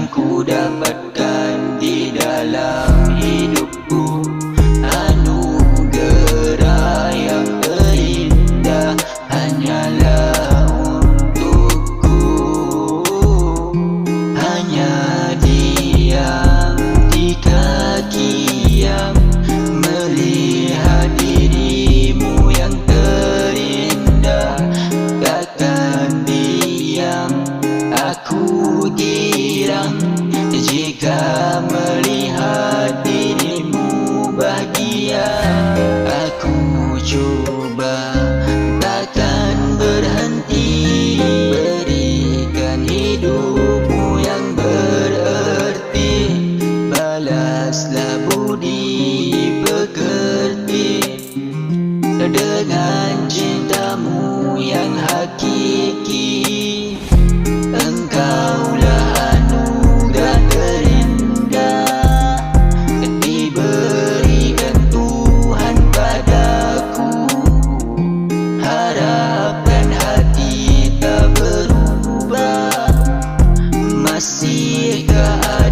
ku dapatkan di dalam hidupku. Anugerah yang terindah hanyalah untukku. Hanya diam di kaki yang melihat dirimu yang terindah. Takkan diam, aku girang jika melihat dirimu bahagia. Aku cuba takkan berhenti, berikan hidupmu yang bererti. Balaslah budi pekerti dengan cintamu yang hakiki. Engkaulah anugerah terindah diberikan Tuhan padaku. Harapkan hati tak berubah, masihkah